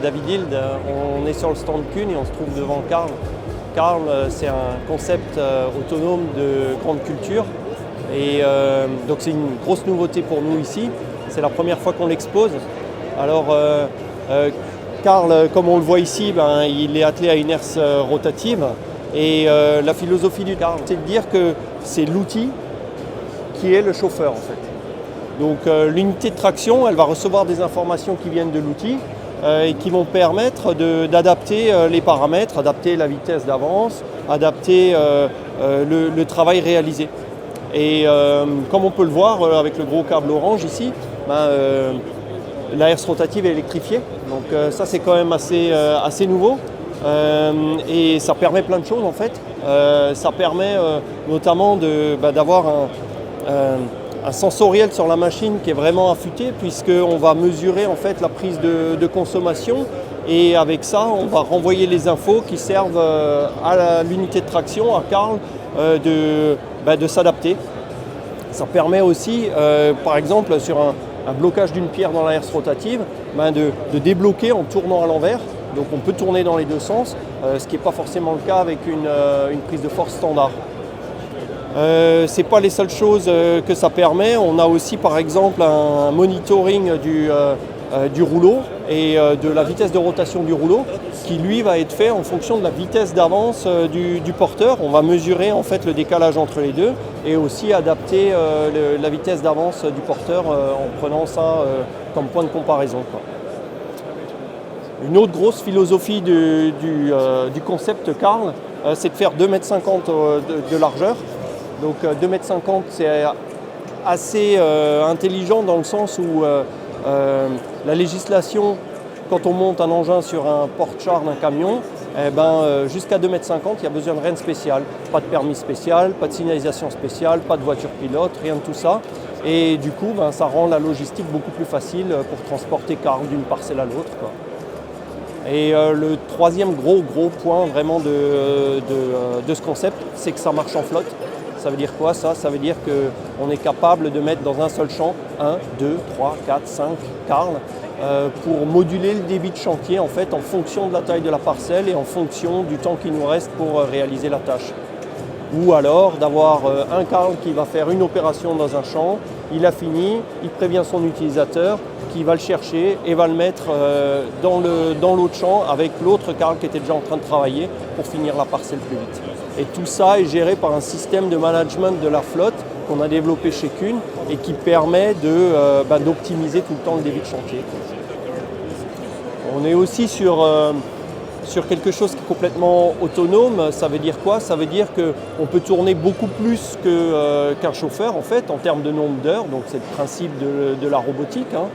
David Hild. On est sur le stand Kuhn et on se trouve devant Karl. Karl, c'est un concept autonome de grande culture. Et donc c'est une grosse nouveauté pour nous ici. C'est la première fois qu'on l'expose. Alors Karl, comme on le voit ici, il est attelé à une herse rotative. Et la philosophie du Karl, c'est de dire que c'est l'outil qui est le chauffeur en fait. Donc l'unité de traction, elle va recevoir des informations qui viennent de l'outil et qui vont permettre d'adapter les paramètres, adapter la vitesse d'avance, adapter le travail réalisé. Et comme on peut le voir avec le gros câble orange ici, la herse rotative est électrifiée. Donc ça c'est quand même assez nouveau. Et ça permet plein de choses en fait. Ça permet notamment d'avoir un sensoriel sur la machine qui est vraiment affûté, puisqu'on va mesurer en fait la prise de consommation, et avec ça on va renvoyer les infos qui servent à l'unité de traction, à Karl, de s'adapter. Ça permet aussi par exemple sur un blocage d'une pierre dans la herse rotative, de débloquer en tournant à l'envers. Donc on peut tourner dans les deux sens, ce qui n'est pas forcément le cas avec une prise de force standard. Ce n'est pas les seules choses que ça permet. On a aussi par exemple un monitoring du rouleau et de la vitesse de rotation du rouleau, qui lui va être fait en fonction de la vitesse d'avance du porteur. On va mesurer en fait le décalage entre les deux et aussi adapter la vitesse d'avance du porteur en prenant ça comme point de comparaison, quoi. Une autre grosse philosophie du concept Karl, c'est de faire 2,50 m de largeur. Donc 2,50 m, c'est assez intelligent dans le sens où la législation, quand on monte un engin sur un porte-char d'un camion, jusqu'à 2,50 m, il n'y a besoin de rien de spécial. Pas de permis spécial, pas de signalisation spéciale, pas de voiture pilote, rien de tout ça. Et du coup, ça rend la logistique beaucoup plus facile pour transporter Karl d'une parcelle à l'autre, quoi. Et le troisième gros point vraiment de ce concept, c'est que ça marche en flotte. Ça veut dire quoi ça? Ça veut dire qu'on est capable de mettre dans un seul champ 1, 2, 3, 4, 5 Karl pour moduler le débit de chantier en fait en fonction de la taille de la parcelle et en fonction du temps qui nous reste pour réaliser la tâche. Ou alors d'avoir un Karl qui va faire une opération dans un champ, il a fini, il prévient son utilisateur qui va le chercher et va le mettre dans l'autre champ avec l'autre Karl qui était déjà en train de travailler pour finir la parcelle plus vite. Et tout ça est géré par un système de management de la flotte qu'on a développé chez Kuhn et qui permet d'optimiser tout le temps le débit de chantier. On est aussi sur quelque chose qui est complètement autonome. Ça veut dire quoi? Ça veut dire qu'on peut tourner beaucoup plus qu'un chauffeur en fait en termes de nombre d'heures. Donc c'est le principe de la robotique, hein.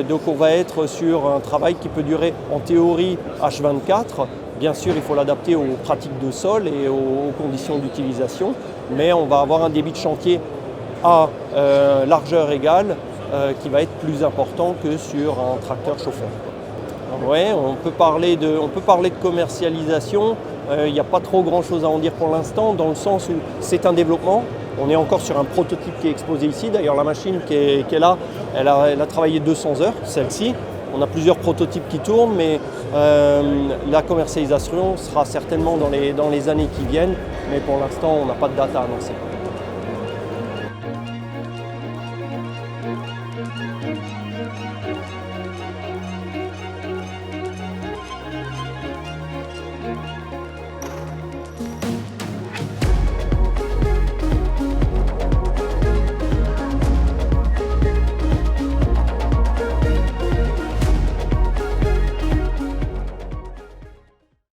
Donc on va être sur un travail qui peut durer en théorie H24. Bien sûr, il faut l'adapter aux pratiques de sol et aux conditions d'utilisation, mais on va avoir un débit de chantier à largeur égale qui va être plus important que sur un tracteur chauffeur. Ouais, on peut parler de commercialisation. Il n'y a pas trop grand chose à en dire pour l'instant, dans le sens où c'est un développement. On est encore sur un prototype qui est exposé ici. D'ailleurs, la machine qui est là, elle a travaillé 200 heures, celle-ci. On a plusieurs prototypes qui tournent, mais la commercialisation sera certainement dans les années qui viennent. Mais pour l'instant, on n'a pas de date à annoncer.